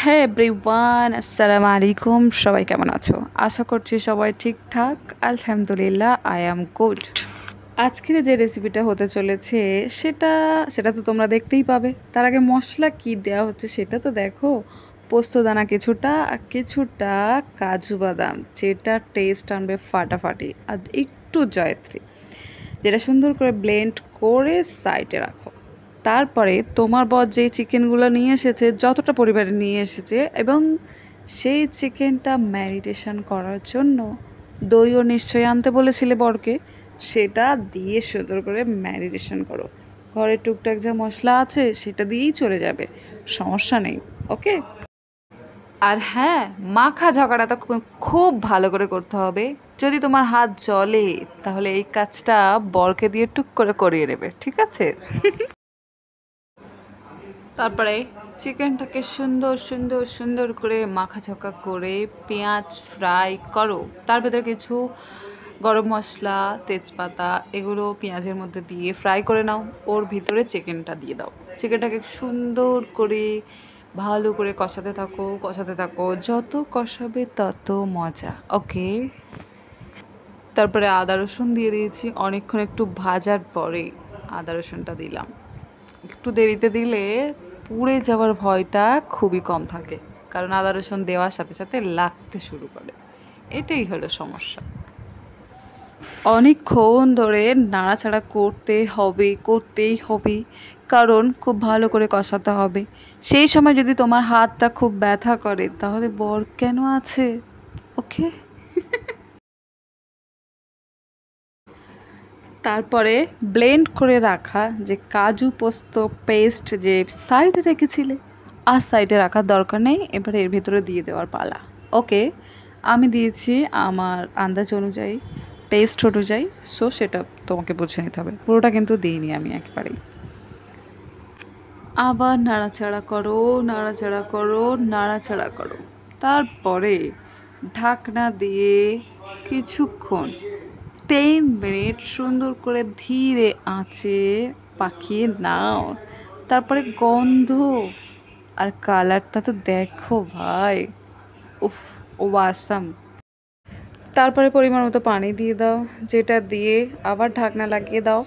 হ্যাঁ এভরিওয়ান, আসসালামু আলাইকুম। সবাই কেমন আছো? আশা করছি সবাই ঠিকঠাক। আলহামদুলিল্লাহ, আই অ্যাম গুড। আজকের যে রেসিপিটা হতে চলেছে সেটা সেটা তো তোমরা দেখতেই পাবে। তার আগে মশলা কি দেওয়া হচ্ছে সেটা তো দেখো। পোস্তদানা কিছুটা, আর কিছুটা কাজু বাদাম, যেটা টেস্ট আনবে ফাটাফাটি, আর একটু জয়ত্রী, যেটা সুন্দর করে ব্লেন্ড করে সাইডে রাখো। তারপরে তোমার বর যে চিকেনগুলো নিয়ে এসেছে, যতটা পরিমাণে নিয়ে এসেছে, এবং সেই চিকেনটা ম্যারিনেশন করার জন্য দইও নিশ্চয়ই আনতে বলেছিলে বরকে, সেটা দিয়ে সুন্দর করে ম্যারিনেশন করো। ঘরে টুকটাক যা মশলা আছে সেটা দিয়েই চলে যাবে, সমস্যা নেই। ওকে। আর হ্যাঁ, মাখা ঝগড়াটা খুব ভালো করে করতে হবে। যদি তোমার হাত জ্বলে তাহলে এই কাজটা বরকে দিয়ে টুক করে করিয়ে নেবে, ঠিক আছে? তারপরে চিকেনটাকে সুন্দর সুন্দর সুন্দর করে মাখাঝোকা করে পেঁয়াজ ফ্রাই করো। তার ভেতরে কিছু গরম মশলা, তেজপাতা, এগুলো পেঁয়াজের মধ্যে দিয়ে ফ্রাই করে নাও। ওর ভিতরে চিকেনটা দিয়ে দাও। চিকেনটাকে সুন্দর করে ভালো করে কষাতে থাকো, কষাতে থাকো, যত কষাবে তত মজা। ওকে। তারপরে আদা রসুন দিয়ে দিয়েছি। অনেকক্ষণ একটু ভাজার পরে আদা রসুনটা দিলাম। একটু দেরিতে দিলে পুড়ে যাওয়ার ভয়টা খুবই কম থাকে, কারণ আদা রসুন দেওয়ার সাথে সাথে লাগতে শুরু করে। এটাই হলো সমস্যা। অনেকক্ষণ ধরে নাড়াচাড়া করতে হবে, করতেই হবে, কারণ খুব ভালো করে কষাতে হবে। সেই সময় যদি তোমার হাতটা খুব ব্যথা করে তাহলে বর কেন আছে? ওকে। তারপরে ব্লেন্ড করে রাখা যে কাজু পোস্ত পেস্ট যে সাইডে রেখেছিলে, আর সাইডে রাখার দরকার নেই, এবারে এর ভিতরে দিয়ে দেওয়ার পালা। ওকে। আমি দিয়েছি আমার আন্দাজ অনুযায়ী, টেস্ট অনুযায়ী। সো সেটা তোমাকে বুঝে নিতে হবে, পুরোটা কিন্তু দিইনি আমি একেবারেই। আবার নাড়াচাড়া করো, নাড়াচাড়া করো, নাড়াচাড়া করো। তারপরে ঢাকনা দিয়ে কিছুক্ষণ, 10 মিনিট সুন্দর করে ধীরে আঁচে পাকিয়ে নাও। তারপরে গন্ধ আর কালারটা তো দেখো ভাই, উফ, ওয়াসাম। তারপরে পরিমাণ মতো পানি দিয়ে দাও, যেটা দিয়ে আবার ঢাকনা লাগিয়ে দাও।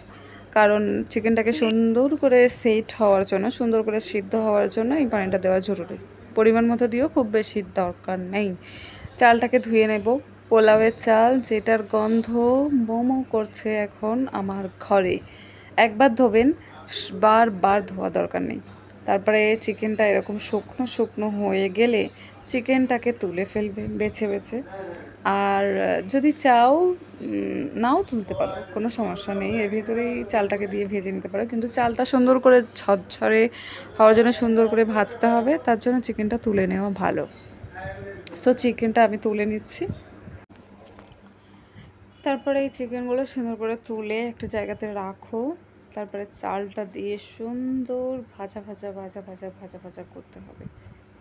কারণ চিকেনটাকে সুন্দর করে সেট হওয়ার জন্য, সুন্দর করে সিদ্ধ হওয়ার জন্য এই পানিটা দেওয়া জরুরি। পরিমাণ মতো দিও, খুব বেশি দরকার নেই। চালটাকে ধুয়ে নেব। পোলাওয়ের চাল, যেটার গন্ধ মোমো করছে এখন আমার ঘরে। একবার ধোবেন, বারবার ধোয়া দরকার নেই। তারপরে চিকেনটা এরকম শুকনো শুকনো হয়ে গেলে চিকেনটাকে তুলে ফেলবে বেছে বেছে। আর যদি চাও নাও তুলতে পারো, কোনো সমস্যা নেই। এর ভিতরেই চালটাকে দিয়ে ভেজে নিতে পারো, কিন্তু চালটা সুন্দর করে ঝরঝরে হওয়ার জন্য সুন্দর করে ভাজতে হবে, তার জন্য চিকেনটা তুলে নেওয়া ভালো। সো চিকেনটা আমি তুলে নিচ্ছি। তারপরে এই চিকেনগুলো সুন্দর করে তুলে একটা জায়গাতে রাখো। তারপরে চালটা দিয়ে সুন্দর ভাজা ভাজা ভাজা ভাজা ভাজা ভাজা করতে হবে।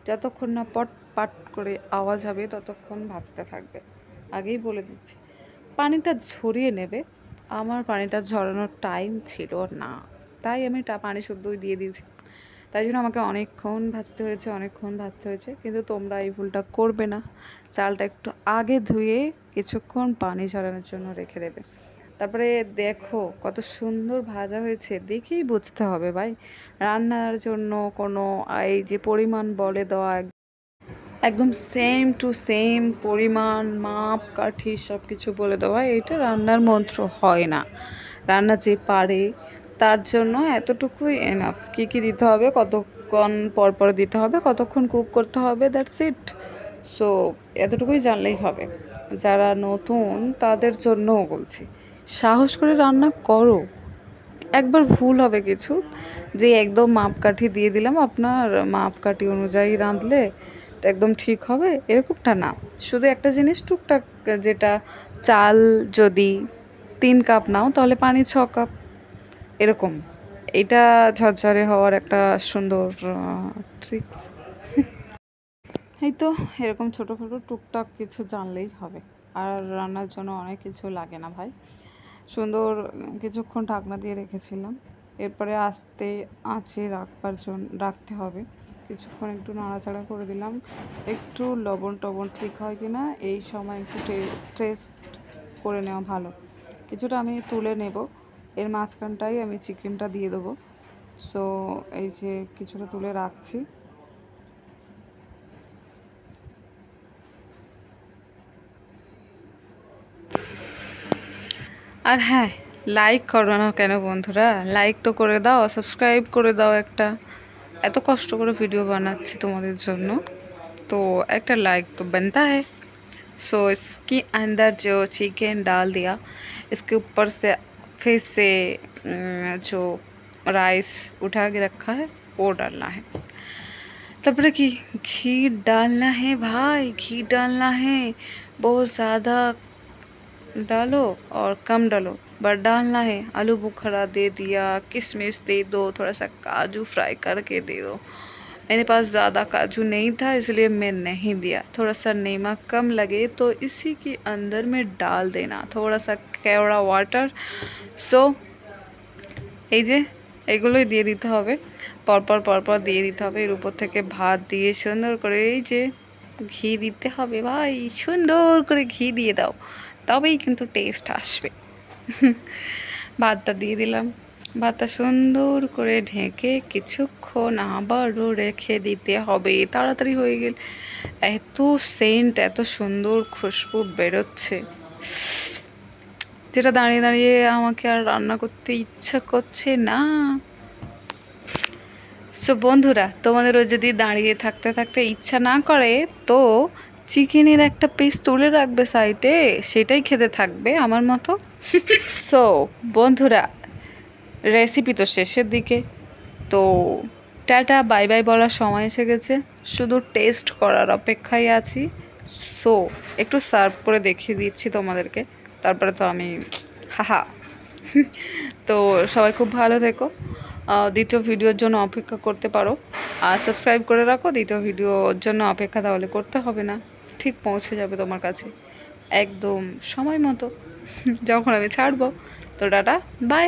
যতক্ষণ না পট পাট করে আওয়াজ হবে ততক্ষণ ভাজতে থাকবে। আগেই বলে দিচ্ছি, পানিটা ঝরিয়ে নেবে। আমার পানিটা ঝরানোর টাইম ছিল না, তাই আমি পানি শুদ্ধই দিয়ে দিয়েছি। তাই জন্য আমাকে অনেকক্ষণ ভাজতে হয়েছে, অনেকক্ষণ ভাজতে হয়েছে। কিন্তু তোমরা এই ভুলটা করবে না। চালটা একটু আগে ধুয়ে কিছুক্ষণ পানি ঝরানোর জন্য রেখে দেবে। তারপরে দেখো কত সুন্দর ভাজা হয়েছে, দেখেই বুঝতে হবে ভাই। রান্নার জন্য কোনো এই যে পরিমাণ বলে দেওয়া, একদম সেম টু সেম পরিমাণ মাপ কাঠি সব কিছু বলে দেওয়া, এটা রান্নার মন্ত্র হয় না। রান্না যে পারে তার জন্য এতটুকুই এনাফ। কি কি দিতে হবে, কতক্ষণ পর পর দিতে হবে, কতক্ষণ কুক করতে হবে, দ্যাটস ইট। সো এতটুকুই জানলেই হবে। যারা নতুন তাদের জন্যও বলছি, সাহস করে রান্না করো। একবার ভুল হবে কিছু, যে একদম মাপকাঠি দিয়ে দিলাম, আপনার মাপকাঠি অনুযায়ী রাঁধলে একদম ঠিক হবে এরকমটা না। শুধু একটা জিনিস টুকটাক, যেটা চাল যদি 3 কাপ নাও তাহলে পানি 6 কাপ, এরকম। এটা ঝরঝরে হওয়ার একটা সুন্দর ট্রিক্স। এই তো, এরকম ছোটোখাটো টুকটাক কিছু জানলেই হবে। আর রান্নার জন্য অনেক কিছু লাগে না ভাই। সুন্দর কিছুক্ষণ ঢাকনা দিয়ে রেখেছিলাম। এরপরে আস্তে আঁচে রাখবার জন্য রাখতে হবে। কিছুক্ষণ একটু নাড়াচাড়া করে দিলাম, একটু লবণ টবণ ঠিক হয় কিনা এই সময় একটু টেস্ট করে নেওয়া ভালো। কিছুটা আমি তুলে নেব, এর মাঝখানটাই আমি চিকেনটা দিয়ে দেবো। সো এই যে কিছুটা তুলে রাখছি। আর হ্যাঁ, লাইক করো না কেন বন্ধুরা? লাইক তো করে দাও, সাবস্ক্রাইব করে দাও একটা। এত কষ্ট করে ভিডিও বানাচ্ছি তোমাদের জন্য, तो एक लाइक तो बनता है। सो इसके अंदर जो चिकन डाल दिया, इसके ऊपर से फिर से जो राइस उठा के रखा है वो डालना है। तारपरे की घी डालना है भाई, घी डालना है। बहुत ज़्यादा डालो और कम डालो, बट डालना है। आलू बुखारा दे दिया, किशमिश दे दो, थोड़ा सा काजू फ्राई करके दे दो। मेरे पास ज़्यादा काजू नहीं था इसलिए मैं नहीं दिया। थोड़ा सा नमक कम लगे तो इसी के अंदर में डाल देना, थोड़ा सा केवड़ा वाटर। सो এই যে এগুলোই দিয়ে দিতে হবে, পরপর পরপর দিয়ে দিতে হবে। এর উপর থেকে ভাত দিয়ে সুন্দর করে এই যে ঘি দিতে হবে ভাই, সুন্দর করে ঘি দিয়ে দাও, তবেই কিন্তু টেস্ট আসবে। ভাতটা দিয়ে দিলাম, ভাতটা সুন্দর করে ঢেকে কিছুক্ষণ আবারও রেখে দিতে হবে। তাড়াতাড়ি হয়ে গেল। এত সেন্ট, এত সুন্দর খুশবু বেরোচ্ছে, যেটা দাঁড়িয়ে দাঁড়িয়ে আমাকে আর রান্না করতে ইচ্ছা করছে না। সো বন্ধুরা, তোমাদেরও যদি দাঁড়িয়ে থাকতে থাকতে ইচ্ছা না করে তো চিকেনের একটা পিস তুলে রাখবে সাইডে, সেটাই খেতে থাকবে আমার মতো। সো বন্ধুরা, রেসিপি তো শেষের দিকে, তো টাটা বাই বাই বলার সময় এসে গেছে, শুধু টেস্ট করার অপেক্ষায় আছি। সো একটু সার্ভ করে দেখিয়ে দিচ্ছি তোমাদেরকে, তারপরে তো আমি হাহা। তো সবাই খুব ভালো থেকো, দ্বিতীয় ভিডিওর জন্য অপেক্ষা করতে পারো, আর সাবস্ক্রাইব করে রাখো। দ্বিতীয় ভিডিওর জন্য অপেক্ষা তাহলে করতে হবে না, ঠিক পৌঁছে যাবে তোমার কাছে একদম সময় মতো যখন আমি ছাড়বো। তো টাটা বাই।